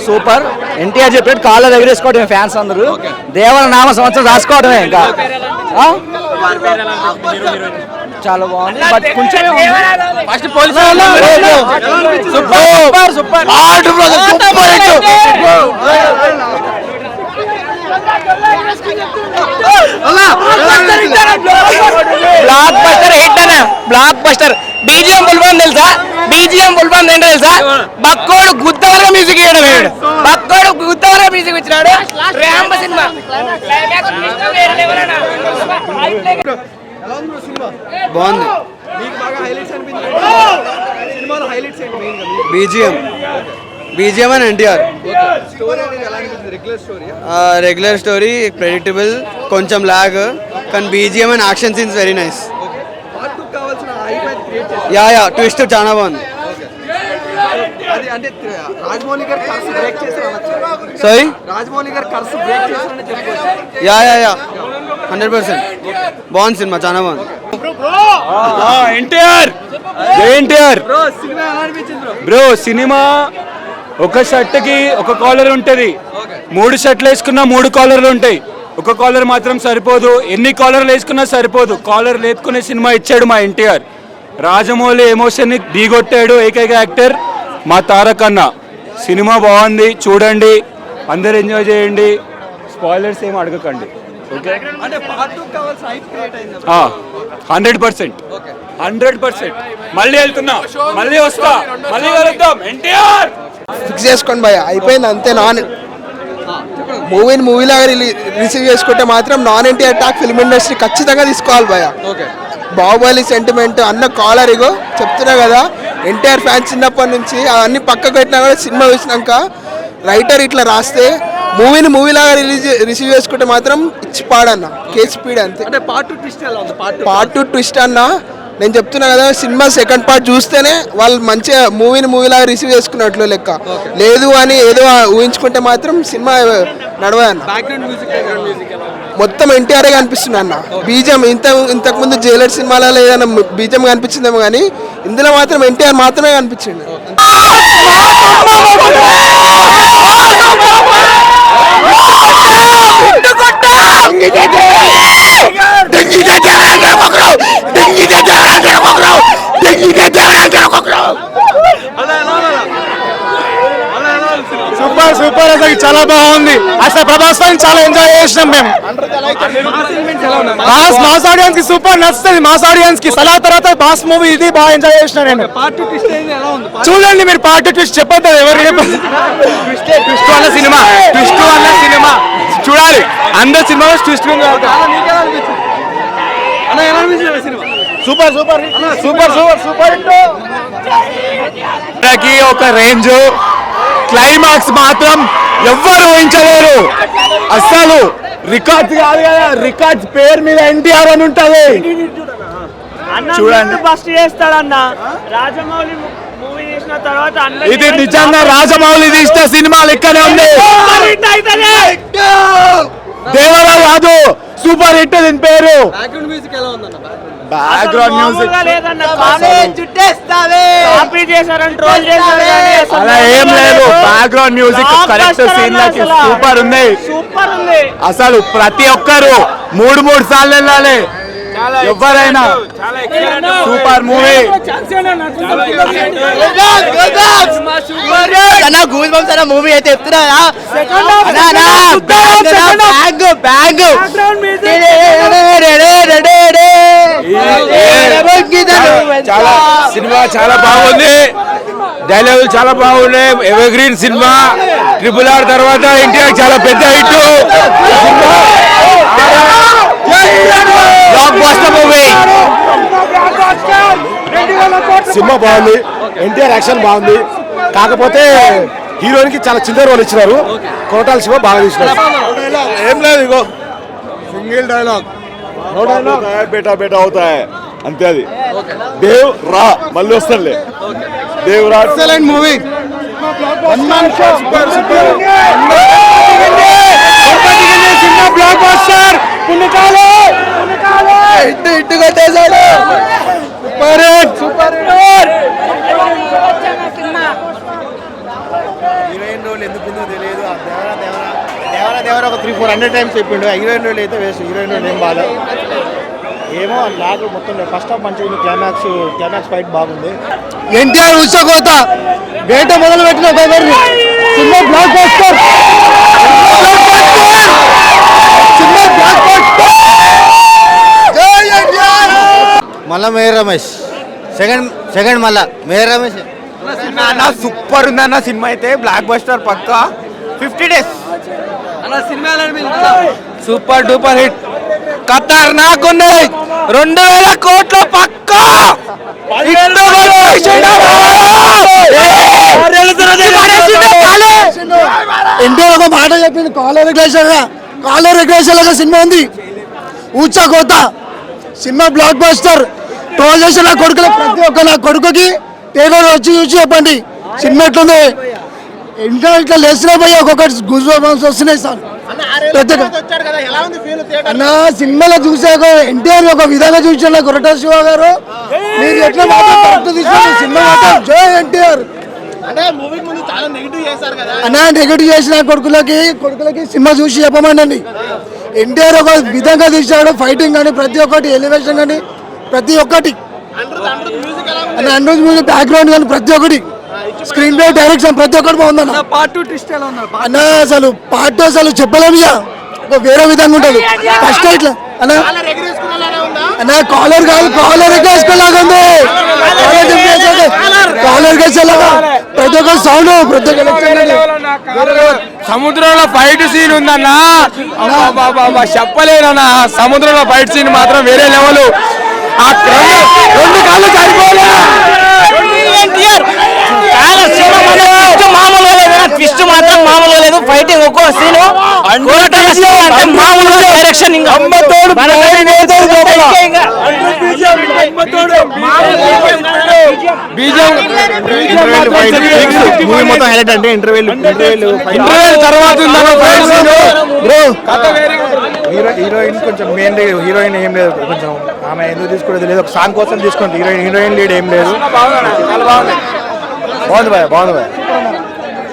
Super. NTR చెప్పేది కాళ్ళ ఎగరేసుకోవడమే fans అందరూ. దేవర నామ సంవత్సరం రాసుకోవడమే. ఇంకా చాలా బాగుంది. బట్ కొంచెం బ్లాక్ బస్టర్ హిట్ అన్న. Block buster. బీజిఎం బుల్బాన్ తెలుసా? బీజిఎం బుల్బాన్ ఏంటో తెలుసా? బక్కోడు గుద్దవరగా మ్యూజిక్ ఇవ్వడం. బక్కోడు గుద్దవరగా మ్యూజిక్ ఇచ్చినాడు. ర్యాంబ సినిమా బాగుంది. BGM and NTR. Regular story, predictable, కొంచెం లాగ్, కానీ BGM and action scenes very nice. Yeah twist చాలా బాగుంది. సారీ, యా 100% బాగుంది సినిమా, చాలా బాగుంది. ఎన్టీఆర్ బ్రో సినిమా ఒక షర్ట్కి ఒక కాలర్ ఉంటుంది. 3 షర్ట్లు వేసుకున్నా 3 కాలర్లు ఉంటాయి. ఒక కాలర్ మాత్రం సరిపోదు. ఎన్ని కాలర్లు వేసుకున్నా సరిపోదు. కాలర్ లేపుకునే సినిమా ఇచ్చాడు మా ఎన్టీఆర్. రాజమౌళి ఎమోషన్ని ఢీగొట్టాడు. ఏకైక యాక్టర్ మా తారక్ అన్న. సినిమా బాగుంది, చూడండి, అందరు ఎంజాయ్ చేయండి. స్పాయిలర్స్ ఏం అడగకండి. ఓకే, 100%. మళ్ళీ వెళ్తున్నా, మళ్ళీ వస్తా, మళ్ళీ కలుద్దాం. ఎన్టీఆర్ ఫిక్స్ చేసుకోండి భయ, అయిపోయింది అంతే. మూవీలాగా రిసీవ్ చేసుకుంటే మాత్రం non NTR talk film industry ఖచ్చితంగా తీసుకోవాలి భయ. బాహుబలి సెంటిమెంట్ అన్న కాలర్ ఇగో చెప్తున్నా కదా. ఎన్టీఆర్ ఫ్యాన్స్ చిన్నప్పటి నుంచి అవన్నీ పక్కకు పెట్టినా కూడా సినిమా చూసినాక రైటర్ ఇట్లా రాస్తే మూవీలాగా రిసీవ్ చేసుకుంటే మాత్రం ఇచ్చి పాడన్న కేసు స్పీడ్ అంతే. పార్ట్ 2 ట్విస్ట్ అన్న. నేను చెప్తున్నా కదా, సినిమా సెకండ్ పార్ట్ చూస్తేనే వాళ్ళు మంచిగా మూవీలాగా రిసీవ్ చేసుకున్నట్లు లెక్క. లేదు అని ఏదో ఊహించుకుంటే మాత్రం సినిమా నడవదన్న. మొత్తం ఎన్టీఆర్ కనిపిస్తుంది అన్న. బీజం ఇంతకు ముందు జైలర్ సినిమాలలో ఏదైనా బీజం కనిపించిందేమో కానీ ఇందులో మాత్రం ఎన్టీఆర్ మాత్రమే కనిపించింది. సూపర్ అసలు చాలా బాగుంది. అసలు ప్రభాస్ ఫ్యాన్ చాలా ఎంజాయ్ చేసినాం మేము. మాస్ ఆడియన్స్ కి సూపర్ నచ్చుతుంది. మాస్ ఆడియన్స్ కి సలా తర్వాత మాస్ మూవీ ఇది బాగా ఎంజాయ్ చేసిన నేను. చూడండి మీరు, పార్ట్ ట్విస్ట్ చెప్పొద్దు ఎవరు. ట్విస్ట్ అన్న సినిమా చూడాలి. అందరు సినిమా ట్విస్ట్ సూపర్. ఒక రేంజ్, క్లైమాక్స్ మాత్రం ఎవ్వరు ఊహించలేరు. అస్సలు రికార్డ్స్ కాదు కదా, రికార్డ్స్ పేరు మీద ఎన్టీఆర్ అని ఉంటది. చూడండి, ఫస్ట్ చేస్తాడన్న రాజమౌళి మూవీ చేసిన తర్వాత ఇది నిజంగా రాజమౌళి తీసిన సినిమా లెక్కనే ఉంది. దేవరా కాదు, సూపర్ హిట్ దీని పేరు. బ్యాక్గ్రౌండ్ మ్యూజిక్ అలా ఏం లేదు. బ్యాక్గ్రౌండ్ మ్యూజిక్ కరెక్ట్ సీన్ లకి సూపర్ ఉంది. అసలు ప్రతి ఒక్కరు 3 సార్లు వెళ్ళాలి ఎవరైనా. Super movie. మూవీ అయితే చెప్తున్నా సినిమా చాలా బాగుంది. డైలాగులు చాలా బాగున్నాయి. Evergreen cinema. RRR తర్వాత ఎన్టీఆర్ చాలా పెద్ద hit. Block buster movie. Cinema బాగుంది. ఎన్టీఆర్ యాక్షన్ బాగుంది. కాకపోతే హీరోయిన్ కి చాలా చిన్న రోల్ ఇచ్చినారు. కోటాల శివ బాగా తీసినారు. ఏం లేదు, ఇగో సింగిల్ డైలాగ్, బేటా బేటా అవుతాయి అంతే. అది దేవ్ రా, మళ్ళీ వస్తాడులే. Devara excellent movie. Cinema blockbuster. ఇట్టు కొట్టేశాడు. సూపర్. రోల్ ఎందుకు ఉందో తెలియదు. ఆ దేవర ఒక 300-400 టైమ్స్ చెప్పిండు. హీరోయిన్ రోల్ అయితే వేస్ట్. హీరోయిన్ రోల్ ఏం బాగా ఏమో లాగ్ మొత్తం ఫస్ట్ హాఫ్ మంచిగా ఉంది. క్లైమాక్స్ ఫైట్ బాగుంది. ఎన్టీఆర్ ఉత్సకోత వేట మొదలు పెట్టిన ఒకరిని సినిమా బ్లాక్ బస్టర్ మళ్ళా మేయర్ రమేష్ సెకండ్ మళ్ళా మేయర్ రమేష్ సూపర్ ఉంది అన్న. సినిమా అయితే బ్లాక్ బస్టర్ పక్కా 50 days. Super duper hit. ఖతర్నాక్ ఉంది. 2000 కోట్ల పక్కా ఎన్టీఆర్ ఒక మాట చెప్పింది, కాలర్ రెగ్యులేషన్ లాగా సినిమా ఉంది. ఊచకోత సినిమా బ్లాక్ బస్టర్. ట్రోల్ చేసిన నా కొడుకులు ప్రతి ఒక్క నా కొడుకుకి టైలర్ వచ్చి చూసి చెప్పండి సినిమా ఎట్లుంది. ఇంకా ఇట్లా లేచిన పోయి ఒక్కొక్కటి గుజ్ బంప్స్ వస్తున్నాయి సార్. అన్న సినిమాలో చూసాక ఎన్టీఆర్ ఒక విధంగా చూసిన కొరట శివ గారు మీరు ఎట్లా కరెక్ట్ తీసుకుని సినిమా జై ఎన్టీఆర్ అన్న. నెగిటివ్ చేసిన కొడుకులకి సినిమా చూసి చెప్పమండి. ఎన్టీఆర్ ఒక విధంగా తీశాడు. ఫైటింగ్ కానీ ప్రతి ఒక్కటి ఎలివేషన్ కానీ ప్రతి ఒక్కటి అన్న. అన్రోజ్ మ్యూజిక్ బ్యాక్గ్రౌండ్ కానీ ప్రతి ఒక్కటి స్క్రీన్ ప్లే డైరెక్షన్ ప్రతి ఒక్కటి బాగుందన్న. అన్న అసలు పార్ట్ అసలు చెప్పలేము ఇక ఒక వేరే విధంగా ఉంటుంది. ఫస్ట్ ఇట్లా అన్న కాలర్ కాదు కాలర్ ఎక్కేసుకోలాగా ఉంది. కాలర్ ఎక్కేసేలాగా ప్రతి ఒక్క సౌండ్ ప్రతి ఒక్క సముద్రంలో ఫైట్ సీన్ ఉందన్న, చెప్పలేనన్నా. సముద్రంలో ఫైట్ సీన్ మాత్రం వేరే లెవెల్. ఆ రెండు కాళ్ళు సరిపోలే. మామూలుగా లేదు, ట్విస్ట్ మాత్రం మామూలుగా లేదు. ఫైటింగ్ ఒక్కో సీను మామూలుగా డైరెక్షన్ మూవీ మొత్తం హైలైట్ అంటే ఇంటర్వ్యూల్ తర్వాత హీరోయిన్ కొంచెం మెయిన్ హీరోయిన్ ఏం లేదు. కొంచెం ఆమె ఎందుకు తీసుకునేది లేదు. ఒక సాంగ్ కోసం తీసుకుంది హీరోయిన్ లీడ్ ఏం లేదు. బాగుంది బాగుంది.